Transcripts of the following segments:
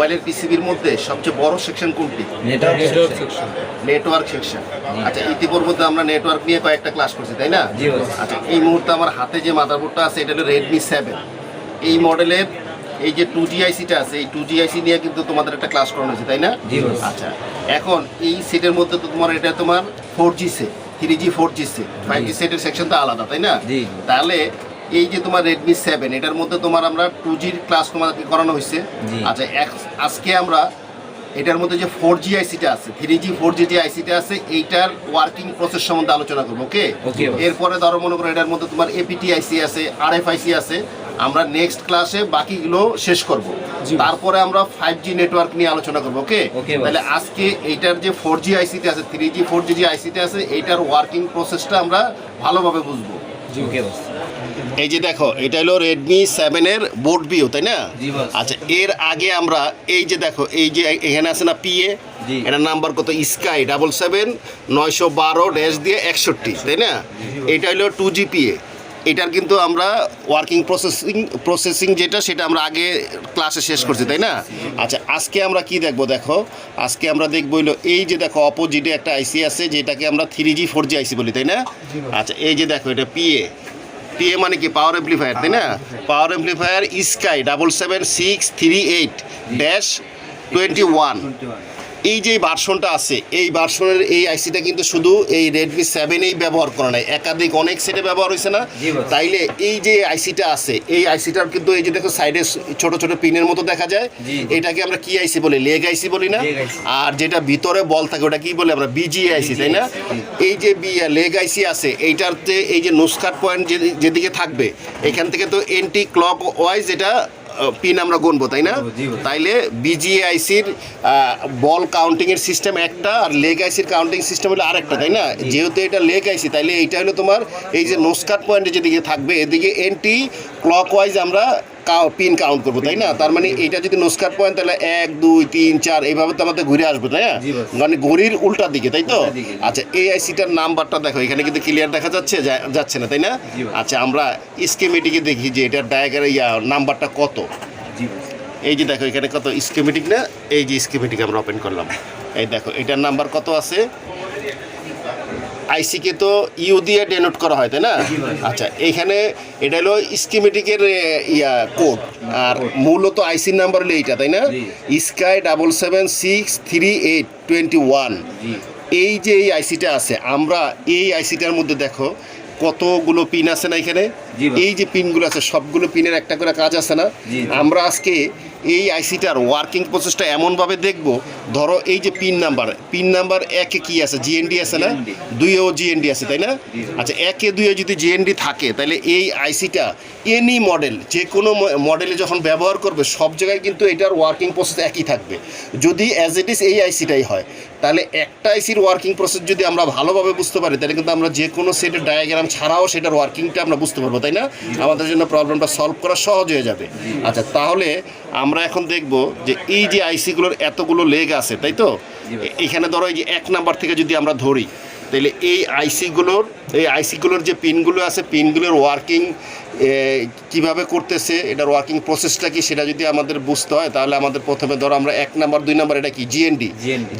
মোবাইলের পিসিবির মধ্যে সবচেয়ে বড় সেকশন কোনটি? Network section. আচ্ছা, ইতিপূর্বে আমরা নেটওয়ার্ক নিয়ে কয়েকটা ক্লাস করছি, তাই না? আচ্ছা, এই মুহূর্তে আমার হাতে যে মাদারবোর্ডটা আছে এটা হলো রেডমি 7। এই মডেলের এই যে 2G আইসিটা আছে, এই 2G আইসি নিয়ে কিন্তু তোমাদের একটা ক্লাস করানো হয়েছে, তাই না? আচ্ছা, এখন এই সেটের মধ্যে তো তোমার এটা তোমার 4G set, 3G 4G set, 5G সেটের সেকশন তো আলাদা, তাই না? তাহলে এই যে তোমার রেডমি 7 এটার মধ্যে তোমার আমরা 2Gর ক্লাস তোমাদেরকে করানো হয়েছে। আচ্ছা, আজকে আমরা এটার মধ্যে যে 4G আইসিটা আছে, 3G 4G যে আইসিটা আছে, এইটার ওয়ার্কিং প্রসেস সম্বন্ধে আলোচনা করবো। ওকে, এরপরে ধরো মনে করো এটার মধ্যে তোমার এপিটি আইসি আছে, RFIC আছে। আমরা নেক্সট ক্লাসে বাকিগুলো শেষ করব, তারপরে আমরা 5G নেটওয়ার্ক নিয়ে আলোচনা করবো। ওকে, তাহলে আজকে এইটার যে 4G আইসিটা আছে, 3G 4G যে আইসিটা আছে, এইটার ওয়ার্কিং প্রসেসটা আমরা ভালোভাবে বুঝবো। এই যে দেখো, এটা হলো রেডমি 7 এর বোর্ড ভিউ, তাই না? আচ্ছা, এর আগে আমরা এই যে দেখো, এই যে এখানে আছে না PA, এটার নাম্বার কত? স্কাই 777-912-61, তাই না? এটা হলো 2G PA। এটার কিন্তু আমরা ওয়ার্কিং প্রসেসিং যেটা, সেটা আমরা আগে ক্লাসে শেষ করছি, তাই না? আচ্ছা, আজকে আমরা কি দেখবো? দেখো, আজকে আমরা দেখবো হলো এই যে দেখো অপোজিটে একটা আইসি আছে যেটাকে আমরা 3G 4G আইসি বলি, তাই না? আচ্ছা, এই যে দেখো, এটা PA মানে কি? পাওয়ার অ্যাম্প্লিফায়ার, তাই না? পাওয়ার অ্যাম্প্লিফায়ার স্কাই 77638-21। এই যে ভার্সনটা আছে, এই ভার্সনের এই আইসিটা কিন্তু শুধু এই রেডমি 7-এই ব্যবহার করা নাই, একাধিক অনেক সেটে ব্যবহার হয়েছে না? তাইলে এই যে আইসিটা আছে, এই আইসিটার কিন্তু এই যে দেখো সাইডে ছোট ছোট পিনের মতো দেখা যায়, এটাকে আমরা কি আইসি বলি? লেগ আইসি বলি না? আর যেটা ভিতরে বল থাকে ওটা কি বলি আমরা? BGA আইসি, তাই না? এই যে লেগ আইসি আছে, এইটাতে এই যে নোসকাট পয়েন্ট যেদিকে থাকবে, এখান থেকে তো এন্টি ক্লক ওয়াইজ এটা পিন আমরা গুনবো, তাই না? তাইলে BGA আইসির বল কাউন্টিংয়ের সিস্টেম একটা, আর লেগ আইসির কাউন্টিং সিস্টেম হলো আরেকটা, তাই না? যেহেতু এটা লেগ আইসি, তাইলে এইটা হলো তোমার এই যে নোসকাট পয়েন্টে যেদিকে থাকবে, এদিকে এন্টি ক্লক ওয়াইজ আমরা পিন কাউন্ট করবো, তাই না? তার মানে এটা যদি নোসকাট পয়েন্ট, তাহলে 1 2 3 4 এইভাবে তো আমাদের ঘুরে আসবে, তাই না? মানে ঘড়ির উল্টার দিকে, তাই তো? আচ্ছা, এই আইসিটার নাম্বারটা দেখো, এখানে কিন্তু ক্লিয়ার দেখা যাচ্ছে না, তাই না? আচ্ছা, আমরা স্কিমেটিকে দেখি যে এটার নাম্বারটা কত। এই যে দেখো, এখানে কত স্কিমেটিক না? এই যে স্কিমেটিক আমরা ওপেন করলাম, এই দেখো এটার নাম্বার কত আছে। আইসিকে তো ইউ দিয়ে ডেনোট করা হয়, তাই না? আচ্ছা, এইখানে এটা হলো স্কিমেটিকের কোড, আর মূলত আইসির নাম্বার হলো এইটা, তাই না? স্কাই 77638-21। এই যে এই আইসিটা আছে, আমরা এই আইসিটার মধ্যে দেখো কতগুলো পিন আছে না এখানে? এই যে পিনগুলো আছে, সবগুলো পিনের একটা করে কাজ আছে না? আমরা আজকে এই আইসিটার ওয়ার্কিং প্রসেসটা এমনভাবে দেখব, ধরো এই যে পিন নাম্বার 1-এ কি আছে? GND আছে না? 2-এও GND আছে, তাই না? আচ্ছা, 1-এ 2-এ যদি GND থাকে, তাহলে এই আইসিটা এনি মডেল, যে কোনো মডেলে যখন ব্যবহার করবে, সব জায়গায় কিন্তু এটার ওয়ার্কিং প্রসেস একই থাকবে। যদি অ্যাজ ইট ইজ এই আইসিটাই হয়, তাহলে একটা আইসির ওয়ার্কিং প্রসেস যদি আমরা ভালোভাবে বুঝতে পারি, তাহলে কিন্তু আমরা যে কোনো সেটের ডায়াগ্রাম ছাড়াও সেটার ওয়ার্কিংটা আমরা বুঝতে পারবো, তাই না? আমাদের জন্য প্রবলেমটা সলভ করা সহজ হয়ে যাবে। আচ্ছা, তাহলে আমরা এখন দেখব যে এই যে আইসিগুলোর এতগুলো লেগ আছে, তাই তো? এখানে ধরো এই যে 1 নাম্বার থেকে যদি আমরা ধরি, তাহলে এই আইসিগুলোর যে পিনগুলো আছে, পিনগুলোর ওয়ার্কিং কিভাবে করতেছে, এটার ওয়ার্কিং প্রসেসটা কি, সেটা যদি আমাদের বুঝতে হয়, তাহলে আমাদের প্রথমে ধরো আমরা 1 নাম্বার 2 নাম্বার, এটা কি?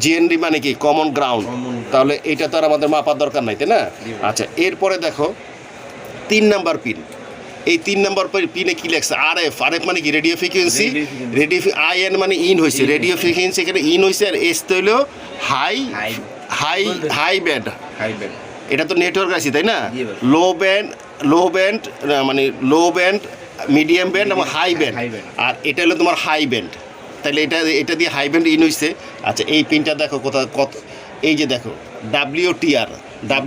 GND মানে কি? Common ground. তাহলে এটা তো আর আমাদের মাপার দরকার নাই, তাই না? আচ্ছা, এরপরে দেখো 3 নাম্বার পিন। এই 3 নাম্বার পিনে কি লেখছে? RF মানে কি? Radio frequency. IN মানে ইন হয়েছে, রেডিও ফ্রিকোয়েন্সি এখানে ইন হয়েছে। আর S তো হলো হাই ব্যান্ড। এটা তো নেটওয়ার্ক আইসি, তাই না? লো ব্যান্ড মানে লো ব্যান্ড, মিডিয়াম ব্যান্ড এবং হাই ব্যান্ড। আর এটা হলো তোমার হাই ব্যান্ড, তাহলে এটা দিয়ে হাই ব্যান্ড ইন হয়েছে। আচ্ছা, এই পিনটা দেখো কত, এই যে দেখো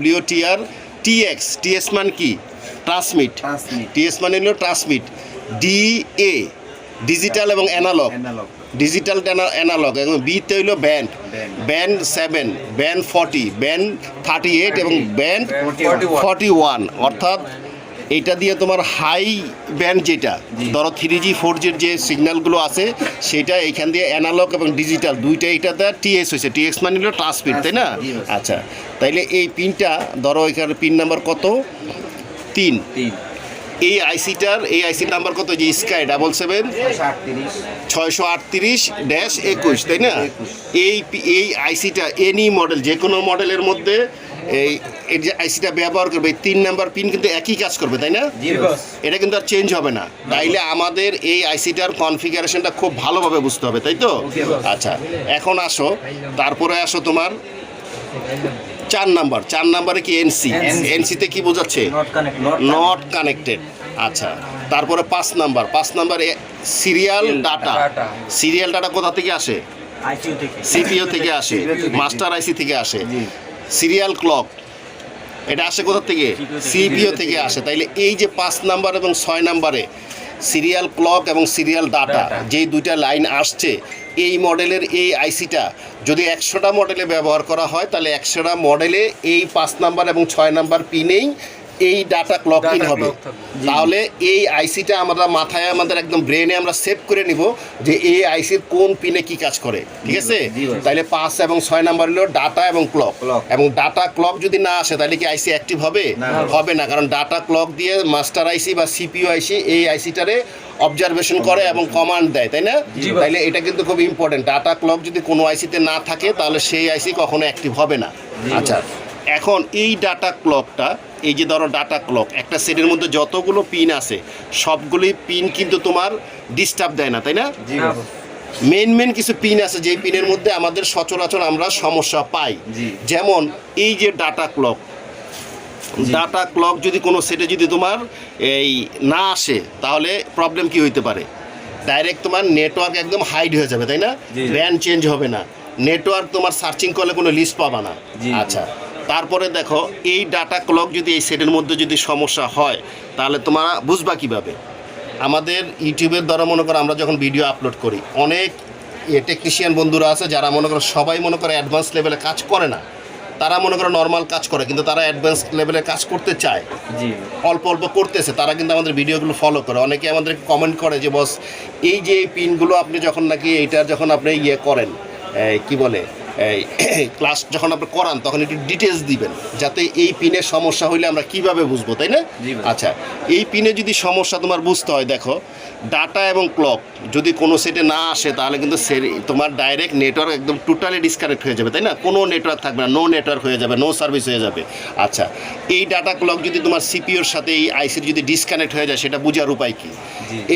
WTR TX মানে কি? ট্রান্সমিট। TS মানে হলো ট্রান্সমিট। DA ডিজিটাল এবং অ্যানালগ, এবং বিতে হইলো ব্যান্ড 7, ব্যান্ড 40, ব্যান্ড 38 এবং ব্যান্ড 41। অর্থাৎ এটা দিয়ে তোমার হাই ব্যান্ড, যেটা ধরো 3G 4Gর যে সিগন্যালগুলো আছে, সেটা এইখান দিয়ে অ্যানালগ এবং ডিজিটাল দুইটা এটাতে TS হয়েছে। TX মানে হলো ট্রান্সমিট, তাই না? আচ্ছা, তাইলে এই পিনটা ধরো এখানে পিন নাম্বার কত? 3। এই আইসির নাম্বার কত? যে স্কাই 77 638-21, তাই না? এই আইসিটা এনি মডেল, যে কোনো মডেলের মধ্যে এই যে আইসিটা ব্যবহার করবে, 3 নাম্বার পিন কিন্তু একই কাজ করবে, তাই না? এটা কিন্তু আর চেঞ্জ হবে না। তাইলে আমাদের এই আইসিটার কনফিগারেশনটা খুব ভালোভাবে বুঝতে হবে, তাই তো? আচ্ছা, এখন আসো, তারপরে আসো তোমার 4 নাম্বারে কি এনসিতে কি বোঝাচ্ছে? Not connected. আচ্ছা, তারপরে 5 নাম্বারে সিরিয়াল ডাটা কোথা থেকে আসে? সিপিইউ থেকে আসে, মাস্টার আইসি থেকে আসে। সিরিয়াল ক্লক, এটা আসে কোথা থেকে? সিপিইউ থেকে আসে। তাইলে এই যে 5 নাম্বার এবং 6 নাম্বারে সিরিয়াল ক্লক এবং সিরিয়াল ডাটা, যেই দুইটা লাইন আসছে, এই মডেলের এই আইসিটা যদি 100টা মডেলে ব্যবহার করা হয়, তাহলে 100টা মডেলে এই 5 নাম্বার এবং 6 নাম্বার পিনেই এই ডাটা ক্লক ইন হবে। তাহলে এই আইসিটা আমরা মাথায়, আমাদের একদম ব্রেনে আমরা সেভ করে নিব যে এই আইসির কোন পিনে কি কাজ করে, ঠিক আছে? তাইলে 5 এবং 6 নাম্বার হলো ডাটা এবং ক্লক। এবং ডাটা ক্লক যদি না আসে, তাহলে কি আইসি অ্যাক্টিভ হবে? হবে না, কারণ ডাটা ক্লক দিয়ে মাস্টার আইসি বা সিপিইউ আইসি এই আইসিটারে অবজারভেশন করে এবং কমান্ড দেয়, তাই না? তাইলে এটা কিন্তু খুব ইম্পর্টেন্ট। ডাটা ক্লক যদি কোনো আইসিতে না থাকে, তাহলে সেই আইসি কখনো অ্যাক্টিভ হবে না। আচ্ছা, এখন এই ডাটা ক্লকটা, এই যে ধরো ডাটা ক্লক, একটা সেটের মধ্যে যতগুলো পিন আছে সবগুলোই পিন কিন্তু তোমার ডিস্টার্ব দেয় না, তাই না? মেন কিছু পিন আছে যে পিনের মধ্যে আমাদের সচরাচর আমরা সমস্যা পাই। যেমন এই যে ডাটা ক্লক যদি কোনো সেটে যদি তোমার এই না আসে, তাহলে প্রবলেম কি হইতে পারে? ডাইরেক্ট তোমার নেটওয়ার্ক একদম হাইড হয়ে যাবে, তাই না? ব্যান্ড চেঞ্জ হবে না, নেটওয়ার্ক তোমার সার্চিং করলে কোনো লিস্ট পাবা না। আচ্ছা, তারপরে দেখো এই ডাটা ক্লক যদি এই সেটের মধ্যে যদি সমস্যা হয়, তাহলে তোমরা বুঝবা কীভাবে? আমাদের ইউটিউবের দ্বারা মনে করো আমরা যখন ভিডিও আপলোড করি, অনেক টেকনিশিয়ান বন্ধুরা আছে যারা মনে করো, সবাই মনে করে অ্যাডভান্স লেভেলে কাজ করে না, তারা মনে করো নর্মাল কাজ করে, কিন্তু তারা অ্যাডভান্স লেভেলে কাজ করতে চায়, অল্প করতেছে, তারা কিন্তু আমাদের ভিডিওগুলো ফলো করে। অনেকে আমাদের কমেন্ট করে যে বস, এই যে এই পিনগুলো আপনি যখন নাকি এইটা যখন আপনি করেন, কি বলে, এই ক্লাস যখন আপনি করান, তখন একটু ডিটেলস দিবেন, যাতে এই পিনের সমস্যা হইলে আমরা কিভাবে বুঝবো, তাই না? আচ্ছা, এই পিনে যদি সমস্যা তোমার বুঝতে হয়, দেখো ডাটা এবং ক্লক যদি কোনো সেটে না আসে, তাহলে কিন্তু তোমার ডাইরেক্ট নেটওয়ার্ক একদম টোটালি ডিসকানেক্ট হয়ে যাবে, তাই না? কোনো নেটওয়ার্ক থাকবে না, নো নেটওয়ার্ক হয়ে যাবে, নো সার্ভিস হয়ে যাবে। আচ্ছা, এই ডাটা ক্লক যদি তোমার সিপিইউর সাথে এই আইসির যদি ডিসকানেক্ট হয়ে যায়, সেটা বোঝার উপায় কি?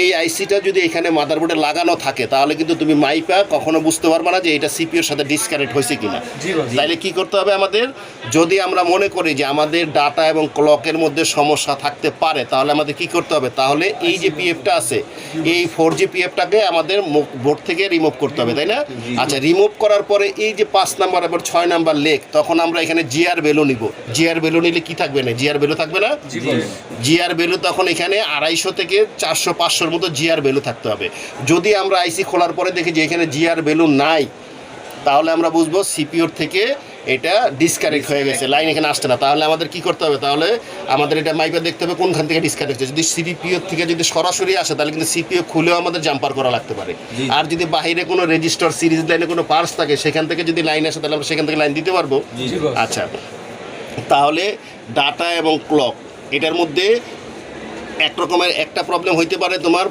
এই আইসিটা যদি এখানে মাদারবোর্ডে লাগানো থাকে, তাহলে কিন্তু তুমি মাইপা কখনো বুঝতে পারবে না যে এটা সিপিইউর সাথে ডিসকানেক্ট হয়েছে কিনা। তাইলে কি করতে হবে আমাদের? যদি আমরা মনে করি যে আমাদের ডাটা এবং ক্লকের মধ্যে সমস্যা থাকতে পারে, তাহলে আমাদের কি করতে হবে? তাহলে এই যে পিএফটা আছে, এই 4G পিএফটাকে আমাদের বোর্ড থেকে রিমুভ করতে হবে, তাই না? আচ্ছা, রিমুভ করার পরে এই যে 5 নাম্বার এবং 6 নাম্বার লেখ, তখন আমরা এখানে জিআর ভ্যালু নিব। জিআর ভ্যালু নিলে কি থাকবে না? জিআর ভ্যালু থাকবে না? জিআর ভ্যালু তখন এখানে 250 থেকে 400-500-র মতো জিআর ভ্যালু থাকতে হবে। যদি আমরা আইসি খোলার পরে দেখি যে এখানে জিআর ভ্যালু নাই, তাহলে আমরা বুঝবো সিপিইউর থেকে এটা ডিসকানেক্ট হয়ে গেছে, লাইন এখানে আসছে না। তাহলে আমাদের কি করতে হবে? তাহলে আমাদের এটা মাইপে দেখতে হবে কোনখান থেকে ডিসকানেক্ট হচ্ছে। যদি সিপিইউর থেকে যদি সরাসরি আসে, তাহলে কিন্তু সিপিইউ খুলেও আমাদের জাম্পার করা লাগতে পারে। আর যদি বাইরে কোনো রেজিস্টার সিরিজ লাইনে কোনো পার্টস থাকে, সেখান থেকে যদি লাইন আসে, তাহলে আমরা সেখান থেকে লাইন দিতে পারবো। আচ্ছা, তাহলে ডাটা এবং ক্লক এটার মধ্যে একরকমের একটা প্রবলেম হইতে পারে, তোমার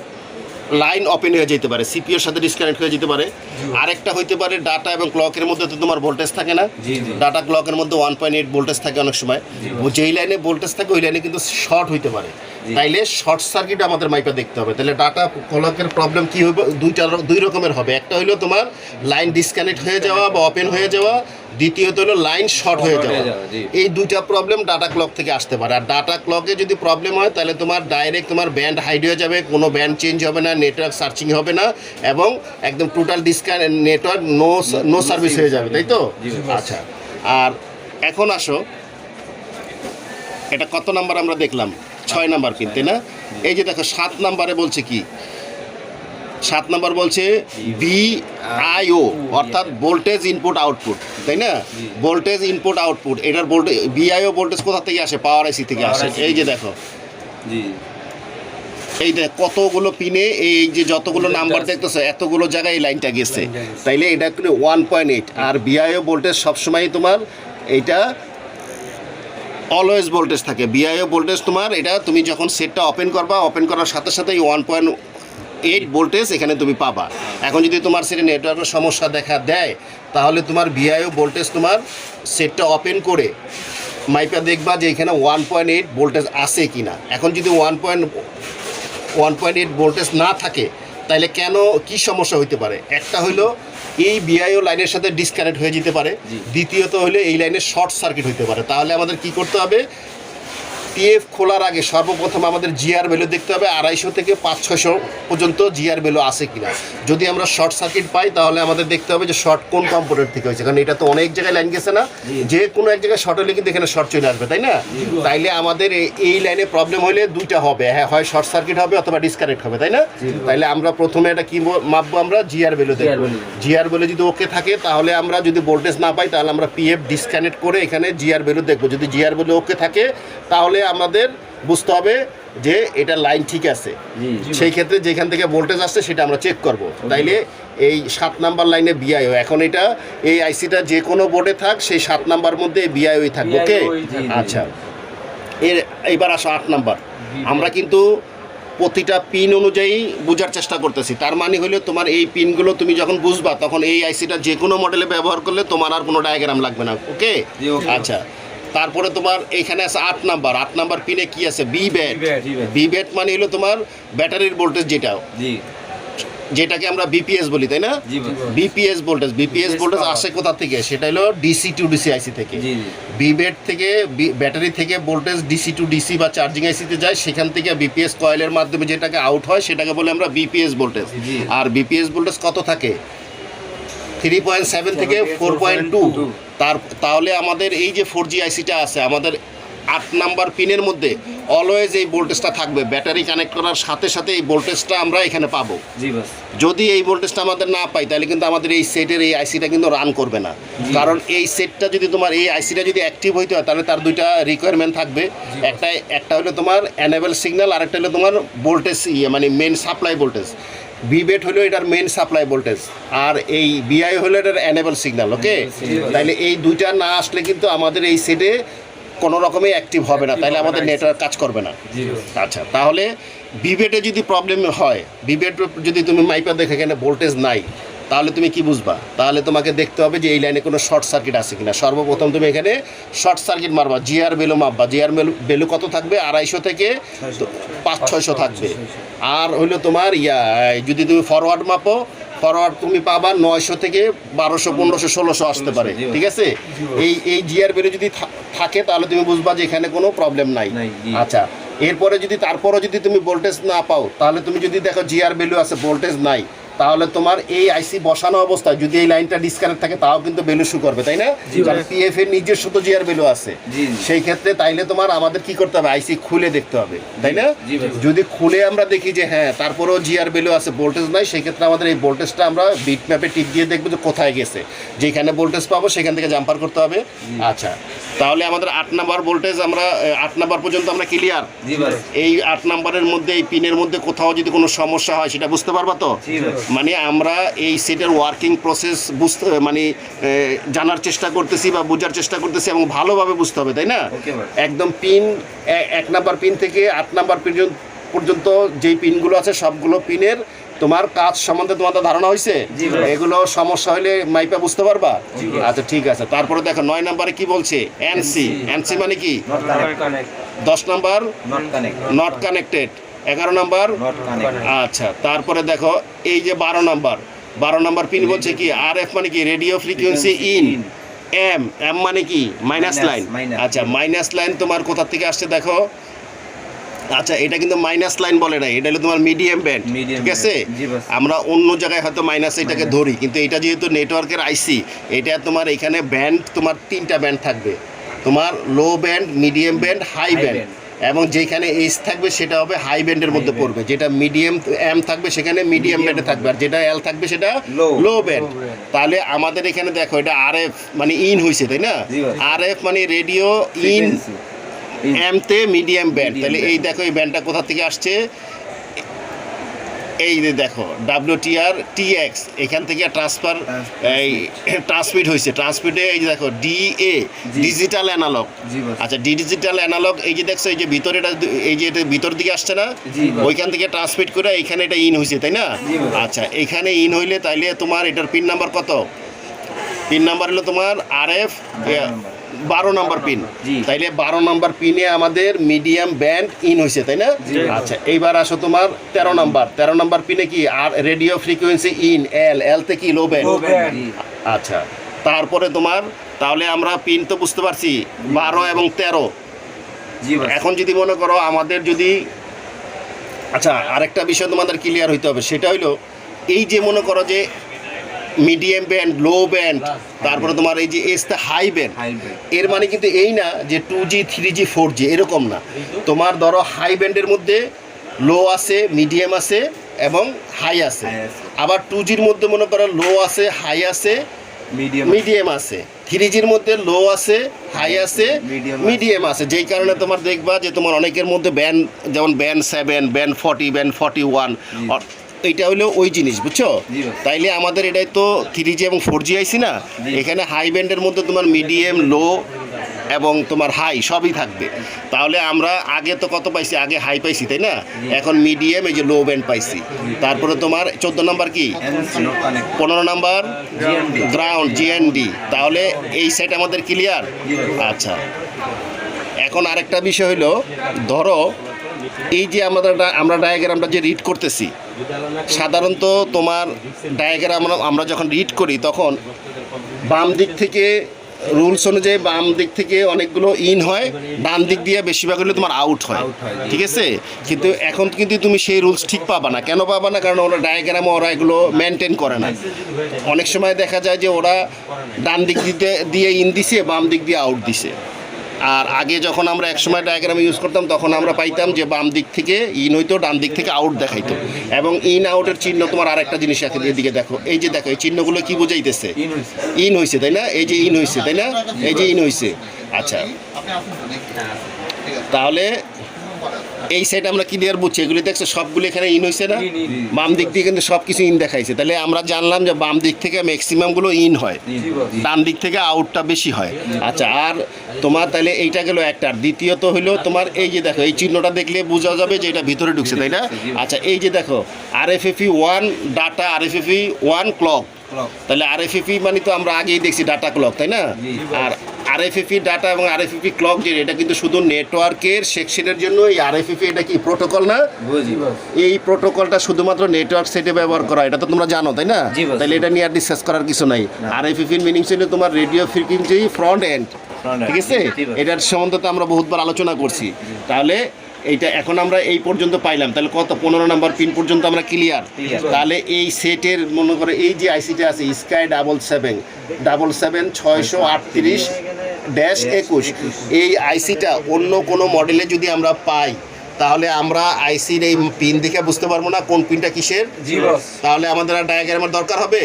লাইন ওপেন হয়ে যেতে পারে, সিপিইউর সাথে ডিসকানেক্ট হয়ে যেতে পারে। আরেকটা হইতে পারে ডাটা এবং ক্লকের মধ্যে তো তোমার ভোল্টেজ থাকে না, ডাটা ক্লকের মধ্যে 1.8 ভোল্টেজ থাকে অনেক সময়। যেই লাইনে ভোল্টেজ থাকে ওই লাইনে কিন্তু শর্ট হইতে পারে, তাইলে শর্ট সার্কিট আমাদের মাইপা দেখতে হবে। তাহলে ডাটা ক্লকের প্রবলেম কি হবে? দুই রকমের হবে। একটা হইলো তোমার লাইন ডিসকানেক্ট হয়ে যাওয়া বা ওপেন হয়ে যাওয়া, দ্বিতীয়ত হলো লাইন শর্ট হয়ে যাওয়া। এই দুইটা প্রবলেম ডাটা ক্লক থেকে আসতে পারে। আর ডাটা ক্লকে যদি প্রবলেম হয়, তাহলে তোমার ডাইরেক্ট তোমার ব্যান্ড হাইড হয়ে যাবে, কোনো ব্যান্ড চেঞ্জ হবে না, নেটওয়ার্ক সার্চিং হবে না, এবং একদম total disconnect, network no service হয়ে যাবে, তাই তো? আচ্ছা, আর এখন আসো, এটা কত নাম্বার আমরা দেখলাম? 6 নাম্বার পিন, তাই না? এই যে দেখো 7 নাম্বারে বলছে কি? 7 নাম্বার বলছে বিআইও, অর্থাৎ ভোল্টেজ ইনপুট আউটপুট, তাই না? ভোল্টেজ ইনপুট আউটপুট, এটার ভোল্টেজ বিআইও ভোল্টেজ কোথা থেকে আসে? পাওয়ার আইসি থেকে আসে। এই যে দেখো, এই দেখ কতগুলো পিনে, এই যে যতগুলো নাম্বার দেখতেছো, এতগুলো জায়গায় এই লাইনটা গেছে। তাইলে এটা কিন্তু 1.8। আর বিআইও ভোল্টেজ সবসময় তোমার এইটা অলওয়েজ ভোল্টেজ থাকে। বিআইও ভোল্টেজ তোমার এটা তুমি যখন সেটটা ওপেন করবা, ওপেন করার সাথে সাথে এই 1.8 ভোল্টেজ এখানে তুমি পাবা। এখন যদি তোমার সেটে নেটওয়ার্কের সমস্যা দেখা দেয় তাহলে তোমার বিআইও ভোল্টেজ তোমার সেটটা ওপেন করে মাইপা দেখবা যে এখানে 1.8 ভোল্টেজ আছে কি না। এখন যদি 1.8 ভোল্টেজ না থাকে তাহলে কেন কি সমস্যা হইতে পারে? একটা হইলো এই বিআইও লাইনের সাথে ডিসকানেক্ট হয়ে যেতে পারে, দ্বিতীয়ত হলো এই লাইনে শর্ট সার্কিট হইতে পারে। তাহলে আমাদের কি করতে হবে? পিএফ খোলার আগে সর্বপ্রথম আমাদের জিআর ভ্যালু দেখতে হবে 250 থেকে 500-600 পর্যন্ত জিআর ভ্যালু আছে কিনা। যদি আমরা শর্ট সার্কিট পাই তাহলে আমাদের দেখতে হবে যে শর্ট কোন কম্পোনেন্ট থেকে হয়েছে, কারণ এটা তো অনেক জায়গায় লাইন গেছে না, যে কোনো এক জায়গায় শর্ট হলে কিন্তু এখানে শর্ট চলে আসবে, তাই না? তাইলে আমাদের এই লাইনে প্রবলেম হলে দুইটা হবে, হ্যাঁ, হয় শর্ট সার্কিট হবে অথবা ডিসকানেক্ট হবে, তাই না? তাইলে আমরা প্রথমে এটা কি মাপবো? আমরা জিআর ভ্যালু দেখবো। জিআর ভ্যালু যদি ওকে থাকে তাহলে আমরা যদি ভোল্টেজ না পাই তাহলে আমরা পিএফ ডিসকানেক্ট করে এখানে জিআর ভ্যালু দেখবো। যদি জিআর ভ্যালু ওকে থাকে তাহলে আমাদের বুঝতে হবে যে এটা লাইন ঠিক আছে। সেই ক্ষেত্রে যেখান থেকে ভোল্টেজ আসছে সেটা আমরা চেক করব। তাইলে এই 7 নাম্বার লাইনে বিআইও, এখন এটা এই আইসিটা যে কোনো বোর্ডে থাক সেই 7 নাম্বার মধ্যে বিআইওই থাকবে। ওকে, আচ্ছা, এইবার আসো 8 নাম্বার। আমরা কিন্তু প্রতিটা পিন অনুযায়ী বোঝার চেষ্টা করতেছি। তার মানে হলো তোমার এই পিনগুলো তুমি যখন বুঝবা তখন এই আইসিটা যে কোনো মডেলে ব্যবহার করলে তোমার আর কোনো ডায়াগ্রাম লাগবে না। ওকে, আচ্ছা, তারপরে তোমার এখানে আছে 8 নাম্বার। 8 নাম্বার পিনে কি আছে? বি ব্যাট মানে হলো তোমার ব্যাটারির ভোল্টেজ, যেটাকে আমরা বিপিএস বলি, তাই না? বিপিএস ভোল্টেজ আসে কোথা থেকে? সেটা হলো ডিসি টু ডিসি আইসি থেকে। বি ব্যাট থেকে ব্যাটারি থেকে ভোল্টেজ ডিসি টু ডিসি বা চার্জিং আইসিতে যায়, সেখান থেকে বিপিএস কয়েলের মাধ্যমে যেটাকে আউট হয় সেটাকে বলে আমরা বিপিএস ভোল্টেজ। আর বিপিএস ভোল্টেজ কত থাকে? 3.7 থেকে 4.2। তাহলে আমাদের এই যে 4G আইসিটা আছে আমাদের 8 নাম্বার পিনের মধ্যে অলওয়েজ এই ভোল্টেজটা থাকবে। ব্যাটারি কানেক্ট করার সাথে সাথে এই ভোল্টেজটা আমরা এখানে পাবো। যদি এই ভোল্টেজটা আমাদের না পাই তাহলে কিন্তু আমাদের এই সেটের এই আইসিটা কিন্তু রান করবে না। কারণ এই সেটটা যদি তোমার এই আইসিটা যদি অ্যাক্টিভ হইতে হয় তাহলে তার দুইটা রিকোয়ারমেন্ট থাকবে। একটা হলো তোমার এনেবল সিগন্যাল, আর একটা হলো তোমার ভোল্টেজ মানে মেন সাপ্লাই ভোল্টেজ। বিবেট হলো এটার মেন সাপ্লাই ভোল্টেজ, আর এই বিআই হলো এটার এনেবল সিগন্যাল। ওকে, তাইলে এই দুইটা না আসলে কিন্তু আমাদের এই সেটে কোনো রকমই অ্যাক্টিভ হবে না, তাহলে আমাদের নেটওয়ার্ক কাজ করবে না। আচ্ছা, তাহলে বিবেটে যদি প্রবলেম হয়, বিবেট যদি তুমি মাইপা দেখো এখানে ভোল্টেজ নাই, তাহলে তুমি কি বুঝবা? তাহলে তোমাকে দেখতে হবে যে এই লাইনে কোনো শর্ট সার্কিট আছে কিনা। সর্বপ্রথম তুমি এখানে শর্ট সার্কিট মারবা, জিআর ভ্যালু মাপবা। জিআর ভ্যালু কত থাকবে? 250 থেকে 500-600 থাকবে। আর হইলো তোমার যদি তুমি ফরওয়ার্ড মাপো, ফরওয়ার্ড তুমি পাবা 900 থেকে 1200, 1500, 1600 আসতে পারে। ঠিক আছে, এই জিআর ভ্যালু যদি থাকে তাহলে তুমি বুঝবা যে এখানে কোনো প্রবলেম নাই। আচ্ছা, এরপরে তারপরও যদি তুমি ভোল্টেজ না পাও তাহলে তুমি যদি দেখো জিআর ভ্যালু আছে ভোল্টেজ নাই, তাহলে তোমার এই আইসি বসানো অবস্থায় যদি এই লাইনটা ডিসকানেক্ট থাকে তাও কিন্তু ভ্যালু শো করবে, তাই না? কারণ পিএফ এর নিজস্ব তো জিআর ভ্যালু আছে। সেই ক্ষেত্রে তাইলে তোমার আমাদের কি করতে হবে? আইসি খুলে দেখতে হবে, তাই না? যদি খুলে আমরা দেখি যে হ্যাঁ তারপরেও জিআর ভ্যালু আছে ভোল্টেজ নাই, সেই ক্ষেত্রে আমাদের এই ভোল্টেজটা আমরা বিট ম্যাপে টিক দিয়ে দেখবো যে কোথায় গেছে। যেখানে ভোল্টেজ পাবো সেখান থেকে জাম্পার করতে হবে। আচ্ছা, তাহলে আমাদের 8 নাম্বার ভোল্টেজ আমরা 8 নাম্বার পর্যন্ত আমরা ক্লিয়ার। এই 8 নাম্বারের মধ্যে এই পিনের মধ্যে কোথাও যদি কোনো সমস্যা হয় সেটা বুঝতে পারবা তো? মানে আমরা এই সেটের ওয়ার্কিং প্রসেস জানার চেষ্টা করতেছি বা বোঝার চেষ্টা করতেছি এবং ভালোভাবে বুঝতে হবে, তাই না? একদম পিন 1 নাম্বার পিন থেকে 8 নাম্বার পর্যন্ত যেই পিনগুলো আছে সবগুলো পিনের তোমার কাজ সম্বন্ধে তোমাদের ধারণা হয়েছে? এগুলো সমস্যা হলে মাইপা বুঝতে পারবা? আচ্ছা, ঠিক আছে। তারপরে দেখো 9 নাম্বারে কি বলছে? এনসি মানে কি? 10 নাম্বার নট কানেক্টেড, 11 নাম্বার। আচ্ছা, তারপরে দেখো এই যে 12 নাম্বার পিন বলছে কি? আরএফ মানে কি? Radio frequency in. এম মানে কি? Minus line. আচ্ছা, মাইনাস লাইন তোমার কোথা থেকে আসছে দেখো। আচ্ছা, এটা কিন্তু মাইনাস লাইন বলে নাই, এটা হলো তোমার মিডিয়াম ব্যান্ড। ঠিক আছে, আমরা অন্য জায়গায় হয়তো মাইনাস এটাকে ধরি, কিন্তু এটা যেহেতু নেটওয়ার্কের আইসি, এটা তোমার এখানে ব্যান্ড তোমার 3টা ব্যান্ড থাকবে, তোমার low band, medium band, high band. এবং যেখানে এইচ থাকবে সেটা হবে হাই ব্যান্ডের মধ্যে পড়বে, যেটা মিডিয়াম এম থাকবে সেখানে মিডিয়াম ব্যান্ডে থাকবে, আর যেটা এল থাকবে সেটা লো ব্যান্ড। তাহলে আমাদের এখানে দেখো এটা আরএফ মানে ইন হয়েছে, তাই না? আরএফ মানে রেডিও ইন, এমতে মিডিয়াম ব্যান্ড। তাহলে এই দেখো এই ব্যান্ডটা কোথা থেকে আসছে? এই যে দেখো WTR TX এখান থেকে এই ট্রান্সমিট হয়েছে, ট্রান্সমিটে এই যে দেখো DA ডিজিটাল অ্যানালগ। আচ্ছা ডিজিটাল অ্যানালগ এই যে দেখছো এই যে ভিতরে এটা এই যে এটা ভিতর দিকে আসছে না, ওইখান থেকে ট্রান্সমিট করে এখানে এটা ইন হয়েছে তাই না? আচ্ছা এখানে ইন হইলে তাইলে তোমার এটার পিন নাম্বার কত? পিন নাম্বার হলো তোমার RF 12 নম্বর পিন, তাইলে 12 নম্বর পিনে আমাদের মিডিয়াম ব্যান্ড ইন হয়েছে তাই না? আচ্ছা এইবার আসো তোমার 13 নম্বর পিনে কি আর রেডিও ফ্রিকোয়েন্সি ইন এল তে কি লো ব্যান্ড। আচ্ছা তারপরে তোমার তাহলে আমরা পিন তো বুঝতে পারছি 12 এবং 13। এখন যদি মনে করো আমাদের যদি আচ্ছা আরেকটা বিষয় তোমাদের ক্লিয়ার হইতে হবে, সেটা হইলো এই যে মনে করো যে মিডিয়াম ব্যান্ড লো ব্যান্ড তারপরে তোমার এই যে এসতে হাই ব্যান্ড, এর মানে কিন্তু এই না যে 2G 3G 4G এরকম না। তোমার ধরো হাই ব্যান্ডের মধ্যে লো আছে, মিডিয়াম আছে এবং হাই আছে, আবার 2Gর মধ্যে মনে করো লো আছে, হাই আছে, মিডিয়াম আছে, 3Gর মধ্যে লো আছে, হাই আছে, মিডিয়াম আছে। যেই কারণে তোমার দেখবা যে তোমার অনেকের মধ্যে ব্যান্ড যেমন ব্যান্ড 7, ব্যান্ড 40, ব্যান্ড 41 এইটা হলো ওই জিনিস বুঝছো। তাইলে আমাদের এটাই তো 3G এবং 4G আইছি না, এখানে হাই ব্যান্ডের মধ্যে তোমার মিডিয়াম লো এবং তোমার হাই সবই থাকবে। তাহলে আমরা আগে তো কত পাইছি, আগে হাই পাইছি তাই না, এখন মিডিয়াম এই যে লো ব্যান্ড পাইছি। তারপরে তোমার 14 নাম্বার কি 15 নাম্বার গ্রাউন্ড GND। তাহলে এই সেট আমাদের ক্লিয়ার। আচ্ছা এখন আরেকটা বিষয় হলো ধরো এই যে আমরা ডায়াগ্রামটা যে রিড করতেছি, সাধারণত তোমার ডায়াগ্রাম আমরা যখন রিড করি তখন বাম দিক থেকে রুলস অনুযায়ী বাম দিক থেকে অনেকগুলো ইন হয়, ডান দিক দিয়ে বেশিরভাগ হলে তোমার আউট হয়, ঠিক আছে? কিন্তু এখন কিন্তু তুমি সেই রুলস ঠিক পাবা না। কেন পাবা না? কারণ ওরা ডায়াগ্রামে ওরা এগুলো মেনটেন করে না। অনেক সময় দেখা যায় যে ওরা ডান দিক দিয়ে ইন দিছে, বাম দিক দিয়ে আউট দিছে। আর আগে যখন আমরা একসময় ডায়াগ্রাম ইউজ করতাম তখন আমরা পাইতাম যে বাম দিক থেকে ইন হইতো, ডান দিক থেকে আউট দেখাইতো। এবং ইন আউটের চিহ্ন তোমার আরেকটা জিনিস এদিকে দেখো, এই যে দেখো এই চিহ্নগুলো কি বোঝাইতেছে? ইন হয়েছে তাই না, এই যে ইন হয়েছে তাই না, এই যে ইন হয়েছে। আচ্ছা তাহলে এই সাইড আমরা ক্লিয়ার বুঝছি, এগুলি দেখছো সবগুলো এখানে ইন হয়েছে না, বাম দিক দিয়ে কিন্তু সব কিছু ইন দেখাইছে। তাহলে আমরা জানলাম যে বাম দিক থেকে ম্যাক্সিমামগুলো ইন হয়, ডান দিক থেকে আউটটা বেশি হয়। আচ্ছা আর তোমার তাহলে এইটা গেল একটা। দ্বিতীয়ত হইলো তোমার এই যে দেখো এই চিহ্নটা দেখলে বোঝা যাবে যে এটা ভিতরে ঢুকছে তাই না? আচ্ছা এই যে দেখো RFFE 1 ডাটা, RFFE 1 ক্লক। তাহলে RFFE মানে তো আমরা আগেই দেখছি ডাটা ক্লক তাই না? আর RFFE ডাটা এবং RFFE ক্লক যে এটা কিন্তু শুধু নেটওয়ার্কের সেকশনের জন্য। এই RFFE এটা কি প্রোটোকল না? এই প্রোটোকলটা শুধুমাত্র নেটওয়ার্ক সেটে ব্যবহার করা, এটা তো তোমরা জানো তাই না? তাহলে এটা নিয়ে আর ডিসকাস করার কিছু নাই। RFFE এর মিনিং ছিল তোমার রেডিও ফ্রিকোয়েন্সি ফ্রন্ট এন্ড, ঠিক আছে? এটার সম্বন্ধে তো আমরা বহুতবার আলোচনা করছি। তাহলে এইটা এখন আমরা এই পর্যন্ত পাইলাম, তাহলে কত 15 নাম্বার পিন পর্যন্ত আমরা ক্লিয়ার। তাহলে এই সেটের মনে করে এই যে আইসিটা আছে স্কাই 777-638-21, এই আইসিটা অন্য কোনো মডেলে যদি আমরা পাই তাহলে আমরা আইসির এই পিন দেখে বুঝতে পারবো না কোন পিনটা কিসের। তাহলে আমাদের আর ডায়াগ্রামের দরকার হবে।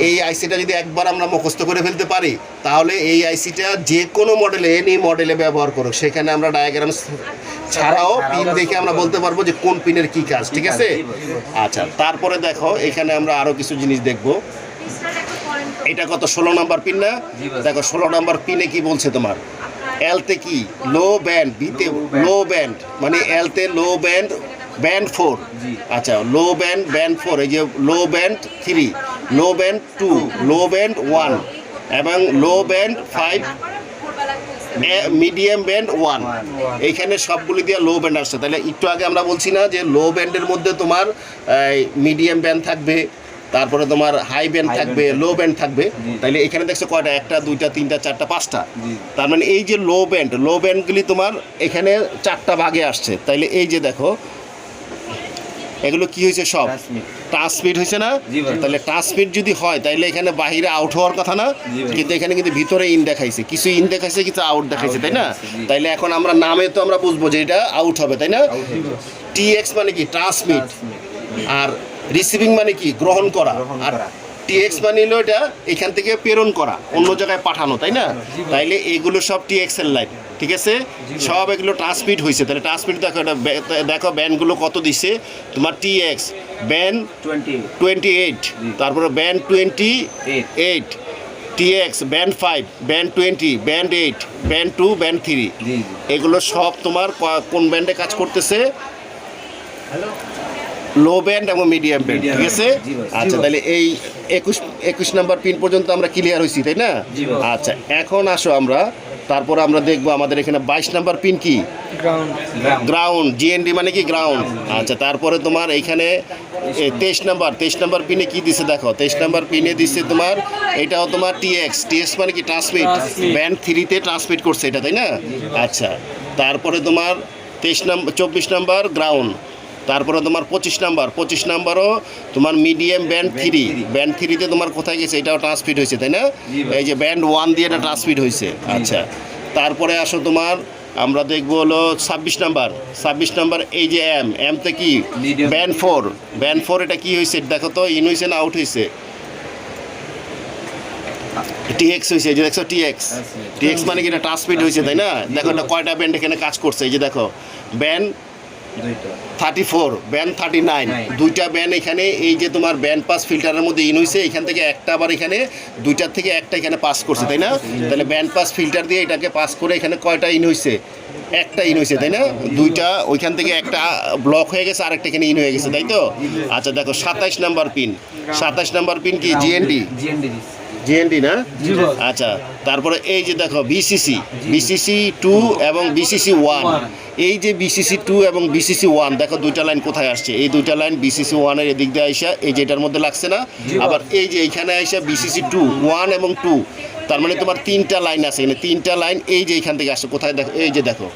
এই আইসিটা যদি একবার আমরা মুখস্থ করে ফেলতে পারি তাহলে এই আইসিটা যে কোনো মডেলে এনি মডেলে ব্যবহার করুক, সেখানে আমরা ডায়াগ্রাম ছাড়াও পিন দেখে আমরা বলতে পারবো যে কোন পিনের কি কাজ, ঠিক আছে? আচ্ছা তারপরে দেখো এখানে আমরা আরো কিছু জিনিস দেখবো। এটা কত 16 নাম্বার পিন না? দেখো 16 নাম্বার পিনে কি বলছে তোমার, এলতে কি লো ব্যান্ড, বিতে লো ব্যান্ড মানে এলতে লো ব্যান্ড ব্যান্ড 4। আচ্ছা লো ব্যান্ড ব্যান্ড 4, এই যে লো ব্যান্ড 3, লো ব্যান্ড 2, লো ব্যান্ড 1 এবং লো ব্যান্ড 5, মিডিয়াম ব্যান্ড 1। এইখানে সবগুলি দিয়ে লো ব্যান্ড আসছে। তাহলে একটু আগে আমরা বলছি না যে লো ব্যান্ডের মধ্যে তোমার মিডিয়াম ব্যান্ড থাকবে, তারপরে তোমার হাই ব্যান্ড থাকবে, লো ব্যান্ড থাকবে। তাহলে এখানে দেখছো কয়টা, 1টা 2টা 3টা 4টা 5টা। তার মানে এই যে লো ব্যান্ডগুলি তোমার এখানে 4টা ভাগে আসছে। তাইলে এই যে দেখো এগুলো কি হয়েছে, সব ট্রান্সমিট হয়েছে না? তাহলে ট্রান্সমিট যদি হয় তাহলে এখানে বাহিরে আউট হওয়ার কথা না, কিন্তু এখানে কিন্তু ভিতরে ইন দেখাইছে, কিছু ইন দেখাইছে কিছু আউট দেখাইছে তাই না? তাইলে এখন আমরা নামে তো আমরা বুঝবো যে এটা আউট হবে তাই না? TX মানে কি ট্রান্সমিট, আর রিসিভিং মানে কি গ্রহণ করা, আর TX মানে হলো এটা এখান থেকে প্রেরণ করা, অন্য জায়গায় পাঠানো, তাই না? তাইলে এগুলো সব TX এর লাইন, ঠিক আছে? সব এগুলো ট্রান্সমিট হয়েছে। তাহলে ট্রান্সমিট দেখো, এটা দেখো ব্যান্ডগুলো কত দিচ্ছে তোমার। TX ব্যান্ড 28, তারপরে band 28, TX band 5, band 20, band 8, band 2, band 3। এগুলো সব তোমার কোন ব্যান্ডে কাজ করতেছে? লো ব্যান্ড এবং মিডিয়াম ব্যান্ড, ঠিক আছে? আচ্ছা, তাহলে এই 21 নাম্বার পিন পর্যন্ত আমরা ক্লিয়ার হয়েছি, তাই না? আচ্ছা, এখন আসো আমরা তারপর আমরা দেখবো আমাদের এখানে 22 নাম্বার পিন কি? গ্রাউন্ড। GND মানে কি? গ্রাউন্ড। আচ্ছা, তারপরে তোমার এইখানে 23 নাম্বার পিনে কি দিছে দেখো। 23 নাম্বার পিনে দিচ্ছে তোমার, এটাও তোমার TX মানে কি? ট্রান্সমিট। ব্যান্ড 3-তে ট্রান্সমিট করছে এটা, তাই না? আচ্ছা, তারপরে তোমার 24 নাম্বার গ্রাউন্ড। তারপরে তোমার 25 নাম্বারও তোমার মিডিয়াম ব্যান্ড 3তে তোমার কোথায় গেছে? এটাও ট্রান্সমিট হয়েছে, তাই না? এই যে ব্যান্ড 1 দিয়ে এটা ট্রান্সমিট হয়েছে। আচ্ছা, তারপরে আসো তোমার আমরা দেখবো হলো 26 নাম্বার। এই যে এমতে কি? ব্যান্ড 4 এটা কি হয়েছে দেখো তো, ইন হয়েছে না আউট হয়েছে? TX হয়েছে, এই যে দেখছো TX মানে কি? এটা ট্রান্সমিট হয়েছে, তাই না? দেখো এটা কয়টা ব্যান্ড এখানে কাজ করছে। এই যে দেখো ব্যান্ড 34, ব্যান্ড 39, দুইটা ব্যান্ড এখানে এই যে তোমার ব্যান্ড পাস ফিল্টারের মধ্যে ইন হয়েছে। এখান থেকে একটা আবার এখানে দুইটার থেকে একটা এখানে পাস করছে, তাই না? তাহলে ব্যান্ড পাস ফিল্টার দিয়ে এটাকে পাস করে এখানে কয়টা ইন হয়েছে? একটা ইন হয়েছে, তাই না? দুইটা ওইখান থেকে একটা ব্লক হয়ে গেছে, আরেকটা এখানে ইন হয়ে গেছে, তাই তো? আচ্ছা, দেখো 27 নাম্বার পিন কি? GND না? আচ্ছা, তারপরে এই যে দেখো BCC 2 এবং BCC 1। এই যে BCC 2 এবং BCC 1 দেখো দুইটা লাইন কোথায় আসছে? এই দুইটা লাইন BCC 1 এর এদিক দিয়ে আইসা এই যে এটার মধ্যে লাগছে না? আবার এই যে এইখানে আইসা BCC 2 1 এবং 2, তার মানে তোমার 3টা লাইন আছে এখানে। 3টা লাইন এই যে এইখান থেকে আসছে কোথায় দেখো? এই যে দেখো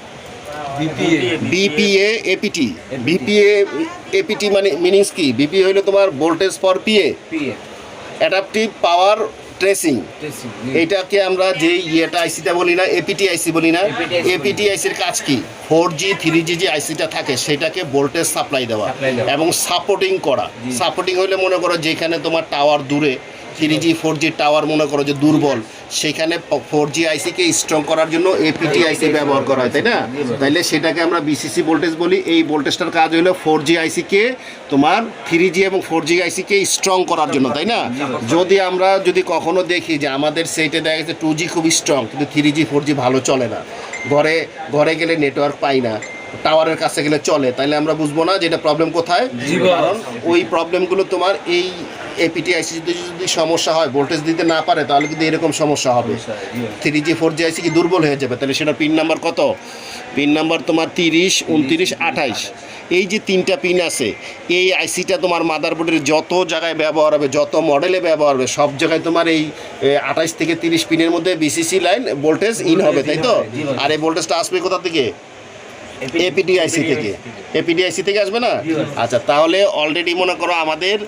BPA APT মানে মিনিংস কি? BPA হলো তোমার voltage for PA, adaptive power tracing. এইটাকে আমরা যে ইয়েটা আইসিটা বলি না, APT আইসি বলি না? APT আইসির কাজ কি? 4G 3G যে আইসিটা থাকে সেটাকে ভোল্টেজ সাপ্লাই দেওয়া এবং সাপোর্টিং করা। সাপোর্টিং হইলে মনে করো যেখানে তোমার টাওয়ার দূরে, 3G 4G টাওয়ার মনে করো যে দুর্বল, সেখানে 4G আইসিকে স্ট্রং করার জন্য APT আইসি ব্যবহার করা হয়, তাই না? তাইলে সেটাকে আমরা BCC ভোল্টেজ বলি। এই ভোল্টেজটার কাজ হলো 4G আইসিকে তোমার 3G এবং 4G আইসিকে স্ট্রং করার জন্য, তাই না? যদি কখনো দেখি যে আমাদের সেইটে দেখা গেছে 2G খুব স্ট্রং কিন্তু 3G 4G ভালো চলে না, ঘরে গেলে নেটওয়ার্ক পাই না, টাওয়ারের কাছে গেলে চলে, তাহলে আমরা বুঝবো না যে এটা প্রবলেম কোথায়। কারণ ওই প্রবলেমগুলো তোমার এই APT আইসি যদি সমস্যা হয়, ভোল্টেজ দিতে না পারে, তাহলে কিন্তু এরকম সমস্যা হবে। 3G 4G আইসি কি দুর্বল হয়ে যাবে। তাহলে সেটা পিন নাম্বার কত? পিন নাম্বার তোমার 30, 29, 28। এই যে 3টা পিন আছে, এই আইসিটা তোমার মাদারবোর্ডের যত জায়গায় ব্যবহার হবে, যত মডেলে ব্যবহার হবে, সব জায়গায় তোমার এই 28 থেকে 30 পিনের মধ্যে BCC লাইন ভোল্টেজ ইন হবে, তাই তো? আর এই ভোল্টেজটা আসবে কোথা থেকে? APT আইসি থেকে আসবে না? আচ্ছা, তাহলে অলরেডি মনে করো আমাদের